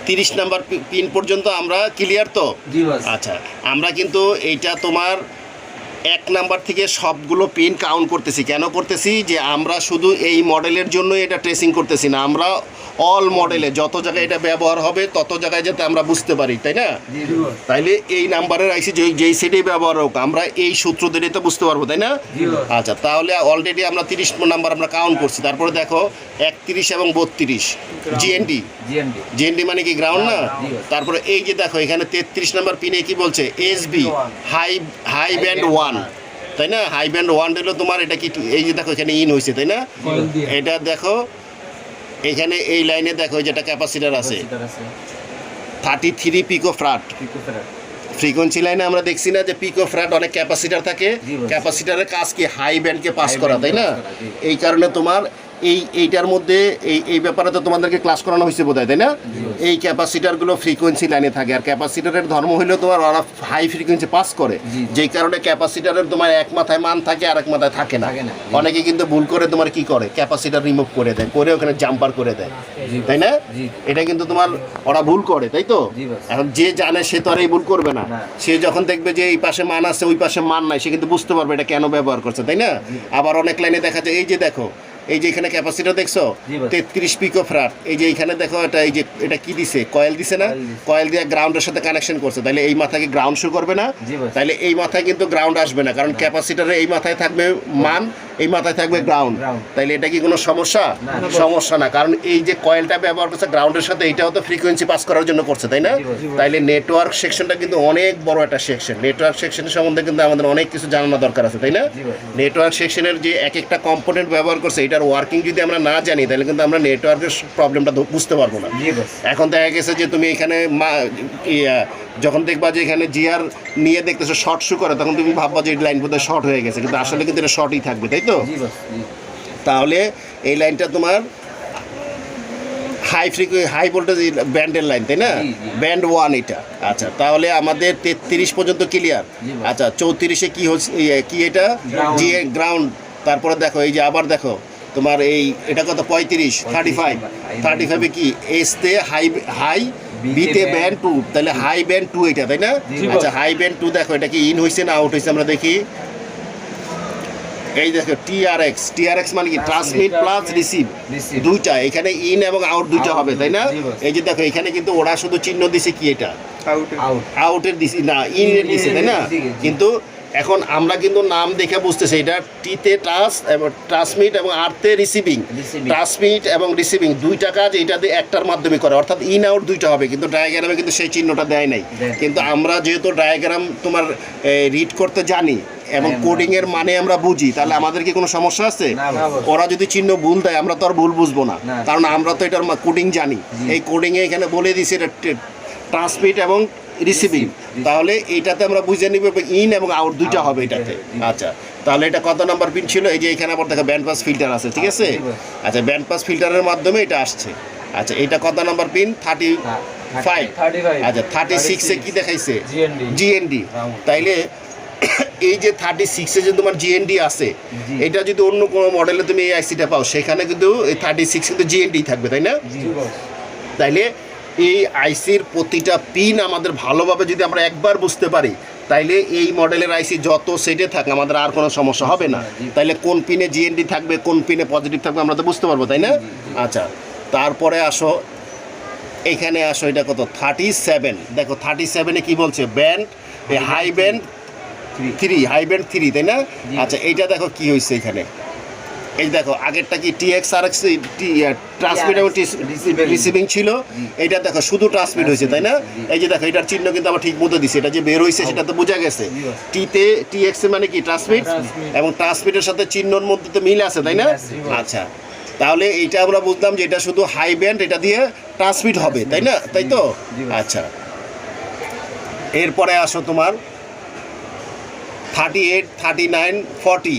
30 নাম্বার পিন পর্যন্ত আমরা ক্লিয়ার তো? আচ্ছা, আমরা কিন্তু এইটা তোমার 1 নাম্বার থেকে সবগুলো পিন কাউন্ট করতেছি। কেন করতেছি? যে আমরা শুধু এই মডেলের জন্য এটা ট্রেসিং করতেছি না, আমরা অল মডেলে যত জায়গায় এটা ব্যবহার হবে তত জায়গায় যাতে আমরা বুঝতে পারি, তাই না? তাইলে এই নাম্বারের আইসি যেই সেটেই ব্যবহার হোক, আমরা এই সূত্র দিয়ে তো বুঝতে পারবো, তাই না? আচ্ছা, তাহলে অলরেডি আমরা 30 নাম্বার আমরা কাউন্ট করছি। তারপরে দেখো 31 এবং 32 GND মানে কি? গ্রাউন্ড না? তারপরে এই যে দেখো এখানে 33 নাম্বার পিনে কি বলছে? SB হাই ব্যান্ড 1, তাই না? হাই ব্যান্ড 1 হলো তোমার এটা কি? এই যে দেখো এখানে ইন হয়েছে, তাই না? এটা দেখো এখানে এই লাইনে দেখো যেটা ক্যাপাসিটার আছে 33 পিকোফ্যারাড। ফ্রিকোয়েন্সি লাইনে আমরা দেখছি না যে পিকোফ্যারাড অনেক ক্যাপাসিটার থাকে। ক্যাপাসিটারের কাজ কি? হাই ব্যান্ডকে পাস করা, তাই না? এই কারণে তোমার এইটার মধ্যে এই ব্যাপারে তো তোমাদেরকে ক্লাস করানো হয়েছে বোধহয়, তাই না? এই ক্যাপাসিটারগুলো ফ্রিকোয়েন্সি লাইনে থাকে, আর ক্যাপাসিটারের ধর্ম হইলো তোমার ওরা হাই ফ্রিকোয়েন্সি পাস করে, যেই কারণে ক্যাপাসিটারের তোমার এক মাথায় মান থাকে আর এক মাথায় থাকে না। অনেকে কিন্তু ভুল করে তোমার কি করে? ক্যাপাসিটার রিমুভ করে দেয়, করে ওখানে জাম্পার করে দেয়, তাই না? এটা কিন্তু তোমার ওরা ভুল করে, তাই তো? এখন যে জানে সে তো আর এই ভুল করবে না। সে যখন দেখবে যে এই পাশে মান আছে ওই পাশে মান নাই, সে কিন্তু বুঝতে পারবে এটা কেন ব্যবহার করছে, তাই না? আবার অনেক লাইনে দেখা যায় এই যে দেখো এই যে এখানে ক্যাপাসিটর দেখছো 33 পিকোফ্যারাড। এই যে এখানে দেখো এটা কি দিছে, কয়েল দিছে না, কয়েল দিয়ে গ্রাউন্ডের সাথে কানেকশন করছে। তাহলে এই মাথায় গ্রাউন্ড শো করবে না, তাহলে এই মাথায় কিন্তু গ্রাউন্ড আসবে না, কারণ ক্যাপাসিটরে এই মাথায় থাকবে মান, এই মাথায় থাকবে গ্রাউন্ড। তাইলে এটা কি কোনো সমস্যা? সমস্যা না, কারণ এই যে কয়েলটা ব্যবহার করছে গ্রাউন্ডের সাথে, এটাও তো ফ্রিকোয়েন্সি পাস করার জন্য করছে, তাই না? তাইলে নেটওয়ার্ক সেকশনটা কিন্তু অনেক বড় একটা সেকশন। নেটওয়ার্ক সেকশনের সম্বন্ধে কিন্তু আমাদের অনেক কিছু জানানো দরকার আছে, তাই না? নেটওয়ার্ক সেকশনের যে এক একটা কম্পোনেন্ট ব্যবহার করছে, এটার ওয়ার্কিং যদি আমরা না জানি, তাহলে কিন্তু আমরা নেটওয়ার্কের প্রবলেমটা বুঝতে পারবো না। এখন দেখা গেছে যে তুমি এখানে যখন দেখবা যে এখানে জিআর নিয়ে দেখতেছো শর্ট শু করে, তখন তুমি ভাববা যে এই লাইন বোধহয় শর্ট হয়ে গেছে, কিন্তু আসলে কিন্তু এটা শর্টই থাকবে, তাই তো? তাহলে এই লাইনটা তোমার হাই ভোল্টেজ ব্যান্ডের লাইন, তাই না? ব্যান্ড 1 এটা। আচ্ছা, তাহলে আমাদের 33 পর্যন্ত ক্লিয়ার। আচ্ছা, 34-এ কি হচ্ছে, কি এটা জিএ গ্রাউন্ড। তারপরে দেখো এই যে আবার দেখো তোমার এটা কত 35 কি এসতে হাই বিতে ব্যান্ড 2, তাহলে হাই ব্যান্ড 2 এটা, তাই না? আচ্ছা, হাই ব্যান্ড 2 দেখো এটা কি ইন হয়েছে না আউট হয়েছে আমরা দেখি। এই দেখো টিআরএক্স মানে কি ট্রান্সমিট প্লাস রিসিভ, দুইটা এখানে ইন এবং আউট দুইটা হবে, তাই না? এই যে দেখো এখানে কিন্তু ওরা শুধু চিহ্ন দিছে কি এটা আউটের দিছি না, ইনের দিছে, তাই না? কিন্তু এখন আমরা কিন্তু নাম দেখে বুঝতেছি এটা টিতে ট্রান্সমিট এবং আরতে রিসিভিং। ট্রান্সমিট এবং রিসিভিং দুইটা কাজ এইটাতে একটার মাধ্যমে করে, অর্থাৎ ইন আউট দুইটা হবে, কিন্তু ডায়াগ্রামে কিন্তু সেই চিহ্নটা দেয় নাই। কিন্তু আমরা যেহেতু ডায়াগ্রাম তোমার রিড করতে জানি এবং কোডিং এর মানে আমরা বুঝি, তাহলে আমাদের কি কোনো সমস্যা আছে? ওরা যদি চিহ্ন ভুল দেয় আমরা তো আর ভুল বুঝবো না, কারণ আমরা তো এটার কোডিং জানি। এই কোডিং এ এখানে বলে দিছে এটা ট্রান্সমিট এবং রিসিভিং, তাহলে এইটাতে আমরা বুঝে নিব ইন এবং আউট দুইটা হবে এটাতে। আচ্ছা, তাহলে এটা কত নাম্বার পিন ছিল? এই যে এখানে আবার দেখো ব্যান্ড পাস ফিল্টার আছে, ঠিক আছে? আচ্ছা, ব্যান্ড পাস ফিল্টারের মাধ্যমে এটা আসছে। আচ্ছা, এটা কত নাম্বার পিন? 35। আচ্ছা, 36-এ কি দেখাইছে? জিএনডি। তাইলে এই যে 36-এ যে তোমার জিএনডি আছে, এটা যদি অন্য কোনো মডেলে তুমি এই আইসিটা পাও, সেখানে কিন্তু এই 36 কিন্তু জিএনডি থাকবে, তাই না? তাইলে এই আইসির প্রতিটা পিন আমাদের ভালোভাবে যদি আমরা একবার বুঝতে পারি, তাইলে এই মডেলের আইসি যত সেটে থাকে আমাদের আর কোনো সমস্যা হবে না। তাইলে কোন পিনে জিএনডি থাকবে, কোন পিনে পজিটিভ থাকবে আমরা তো বুঝতে পারবো, তাই না? আচ্ছা, তারপরে আসো এখানে আসো, এটা কত 37। দেখো 37-এ কি বলছে? Band high band 3, high band 3, তাই না? আচ্ছা, এইটা দেখো কি হয়েছে এখানে। এই দেখো আগেরটা কি টিএক্সআরএক্স ট্রান্সমিট এবং রিসিভিং ছিল, এইটা দেখো শুধু ট্রান্সমিট হয়েছে, তাই না? এই যে দেখো এটার চিহ্ন কিন্তু আমার ঠিক মতো দিচ্ছে, এটা যে বের হয়েছে সেটা তো বোঝা গেছে। টিএক্স মানে কি ট্রান্সমিট, এবং ট্রান্সমিটের সাথে চিহ্নর মধ্যে তো মিল আছে, তাই না? আচ্ছা, তাহলে এইটা আমরা বুঝলাম যে এটা শুধু হাই ব্যান্ড, এটা দিয়ে ট্রান্সমিট হবে, তাই না? তাই তো? আচ্ছা, এরপরে আসো তোমার 38, 39, 40,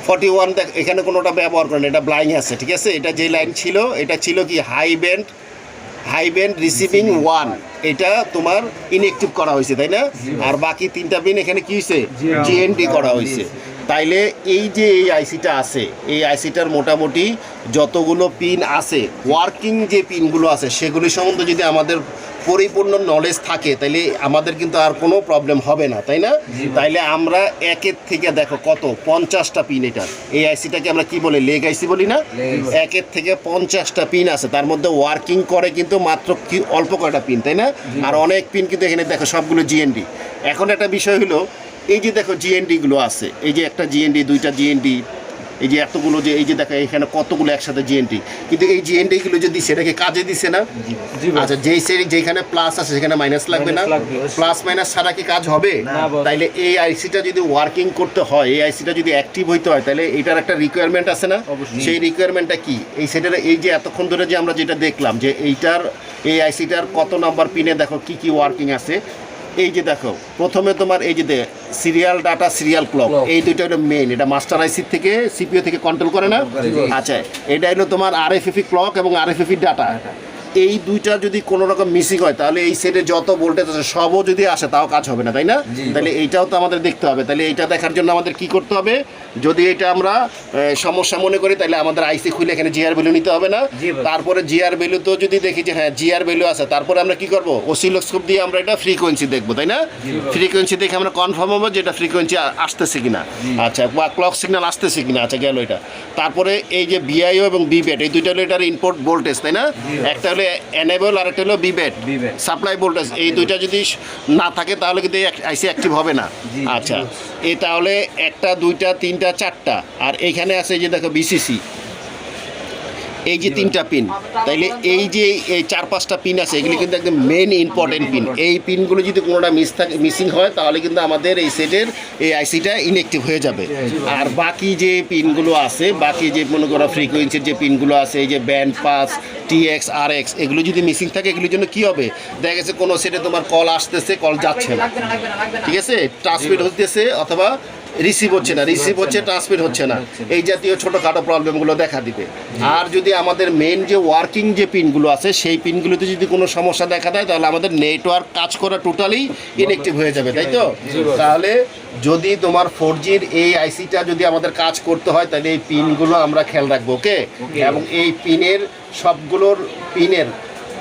41 দেখ এখানে কোনোটা ব্যবহার করেন, এটা ব্লাইং আছে, ঠিক আছে? এটা যে লাইন ছিল এটা ছিল কি হাই ব্যান্ড রিসিভিং 1, এটা তোমার ইনঅ্যাক্টিভ করা হয়েছে, তাই না? আর বাকি 3টা পিন এখানে কি হয়েছে? জিএনডি করা হয়েছে। তাইলে এই যে এই আইসিটা আছে, এই আইসিটার মোটামুটি যতগুলো পিন আছে, ওয়ার্কিং যে পিনগুলো আছে, সেগুলি সম্বন্ধে যদি আমাদের পরিপূর্ণ নলেজ থাকে, তাইলে আমাদের কিন্তু আর কোনো প্রবলেম হবে না, তাই না? তাইলে আমরা একের থেকে দেখো কত 50টা পিন, এটা এই আইসিটাকে আমরা কি বলি? লেগ আইসি বলি না? একের থেকে 50টা পিন আছে, তার মধ্যে ওয়ার্কিং করে কিন্তু মাত্র কি অল্প কয়টা পিন, তাই না? আর অনেক পিন কিন্তু এখানে দেখো সবগুলো জিএনডি। এখন একটা বিষয় হলো, এই যে দেখো জিএনডিগুলো আছে, এই যে একটা জিএনডি, দুইটা জিএনডি, এই যে এতগুলো, যে এই যে দেখো এখানে কতগুলো একসাথে জিএনডি, কিন্তু এই জিএনডিগুলো যে দিচ্ছে এটাকে কাজে দিচ্ছে না? আচ্ছা, যেখানে প্লাস আছে সেখানে মাইনাস লাগবে না? প্লাস মাইনাস ছাড়া কি কাজ হবে? তাইলে এই আইসিটা যদি ওয়ার্কিং করতে হয়, এই আইসিটা যদি অ্যাক্টিভ হইতে হয়, তাহলে এটার একটা রিকোয়ারমেন্ট আছে না? সেই রিকোয়ারমেন্টটা কি? এই সেটার এই যে এতক্ষণ ধরে যে আমরা যেটা দেখলাম যে এই আইসিটার কত নাম্বার পিনে দেখো কি কি ওয়ার্কিং আছে। এই যে দেখো প্রথমে তোমার এই যে সিরিয়াল ডাটা, সিরিয়াল ক্লক, এই দুইটা হলো মেইন, এটা মাস্টার আইসি থেকে সিপিইউ থেকে কন্ট্রোল করে না? আচ্ছা, এটা হলো তোমার আরএফএফই ক্লক এবং আরএফএফই ডাটা। এই দুইটা যদি কোনো রকম মিসিং হয় তাহলে এই সেটে যত ভোল্টেজ আছে সবও যদি আসে তাও কাজ হবে না, তাই না? তাহলে এইটাও তো আমাদের দেখতে হবে। তাহলে এইটা দেখার জন্য আমাদের কি করতে হবে, যদি এটা আমরা সমস্যা মনে করি তাহলে আমাদের আইসি খুলে এখানে জিআর ভ্যালু নিতে হবে না। তারপরে জিআর ভ্যালু তো যদি দেখি যে হ্যাঁ জিআর ভ্যালু আছে, তারপরে আমরা কি করব, অসিলোস্কোপ দিয়ে আমরা এটা ফ্রিকোয়েন্সি দেখবো, তাই না? ফ্রিকোয়েন্সি দেখে আমরা কনফার্ম হবো যে এটা ফ্রিকোয়েন্সি আসতেছে কিনা, আচ্ছা, বা ক্লক সিগন্যাল আসতেছে কিনা, আচ্ছা গেল এটা। তারপরে এই যে বিআইও এবং বিব্যাট এই দুইটা হলো এটার ইনপুট ভোল্টেজ, তাই না? একটা হলো এনেবল আর একটা হলো বিব্যাট সাপ্লাই ভোল্টেজ। এই দুইটা যদি না থাকে তাহলে কিন্তু আইসি অ্যাক্টিভ হবে না। আচ্ছা, এই তাহলে একটা দুইটা তিনটা চারটা, আর এইখানে আছে যে দেখো বিসিসি, এই যে তিনটা পিন। তাইলে এই যে এই 4-5টা পিন আছে এগুলি কিন্তু একদম মেন ইম্পর্টেন্ট পিন। এই পিনগুলো যদি কোনোটা মিসিং হয় তাহলে কিন্তু আমাদের এই সেটের এই আইসিটা ইনঅ্যাক্টিভ হয়ে যাবে। আর বাকি যে পিনগুলো আছে, বাকি যে মনে করো ফ্রিকোয়েন্সির যে পিনগুলো আছে, এই যে ব্যান্ড পাস, টিএক্স, আরএক্স, এগুলো যদি মিসিং থাকে এগুলির জন্য কী হবে, দেখা গেছে কোনো সেটে তোমার কল আসতেছে, কল যাচ্ছে না, ঠিক আছে, ট্রান্সমিট হতেছে অথবা রিসিভ হচ্ছে না, রিসিভ হচ্ছে ট্রান্সমিট হচ্ছে না, এই জাতীয় ছোটোখাটো প্রবলেমগুলো দেখা দিবে। আর যদি আমাদের মেন যে ওয়ার্কিং যে পিনগুলো আছে সেই পিনগুলোতে যদি কোনো সমস্যা দেখা দেয় তাহলে আমাদের নেটওয়ার্ক কাজ করা টোটালি ইনঅ্যাক্টিভ হয়ে যাবে, তাই তো? তাহলে যদি তোমার 4Gর এই আইসিটা যদি আমাদের কাজ করতে হয় তাহলে এই পিনগুলো আমরা খেয়াল রাখবো, ওকে? এবং এই পিনের সবগুলোর পিনের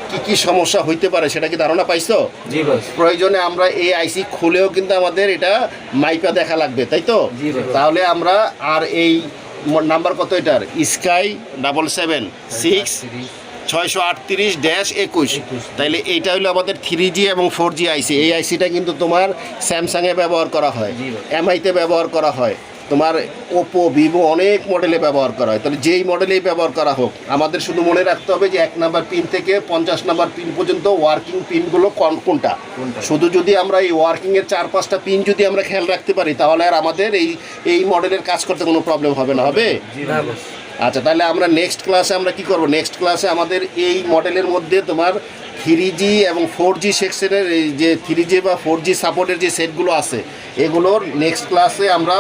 কি কি সমস্যা হইতে পারে সেটা কি ধারণা পাইছো? প্রয়োজনে আমরা এই আইসি খুলেও কিন্তু আমাদের এটা মাইপা দেখা লাগবে, তাই তো? তাহলে আমরা আর এই নাম্বার কত এটার, স্কাই 776-638-21, তাইলে এইটা হলো আমাদের 3G এবং 4G আইসি। এই আইসিটা কিন্তু তোমার স্যামসাংয়ে ব্যবহার করা হয়, এমআইতে ব্যবহার করা হয়, তোমার ওপো, ভিভো অনেক মডেলে ব্যবহার করা হয়। তাহলে যেই মডেলেই ব্যবহার করা হোক আমাদের শুধু মনে রাখতে হবে যে 1 নাম্বার পিন থেকে 50 নাম্বার পিন পর্যন্ত ওয়ার্কিং পিনগুলো কোনটা। শুধু যদি আমরা এই ওয়ার্কিংয়ের 4-5টা পিন যদি আমরা খেয়াল রাখতে পারি তাহলে আর আমাদের এই মডেলের কাজ করতে কোনো প্রবলেম হবে না, হবে? আচ্ছা, তাহলে আমরা নেক্সট ক্লাসে আমরা কি করব, নেক্সট ক্লাসে আমাদের এই মডেলের মধ্যে তোমার 3G এবং 4G সেকশনের এই যে 3G বা 4G সাপোর্টের যে সেটগুলো আছে এগুলোর নেক্সট ক্লাসে আমরা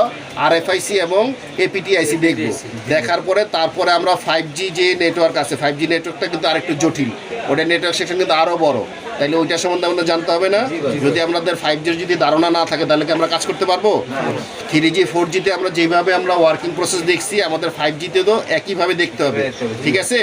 RFIC এবং APTIC দেখব। দেখার পরে তারপরে আমরা 5G যে নেটওয়ার্ক আছে, 5G নেটওয়ার্কটা কিন্তু আরেকটু জটিল, ওটা নেটওয়ার্ক সেকশন কিন্তু আরও বড়, তাইলে ওইটার সম্বন্ধে আমাদের জানতে হবে না? যদি আমাদের 5Gর যদি ধারণা না থাকে তাহলে কি আমরা কাজ করতে পারবো? 3G 4Gতে আমরা যেভাবে আমরা ওয়ার্কিং প্রসেস দেখছি আমাদের 5Gতে তো একইভাবে দেখতে হবে, ঠিক আছে?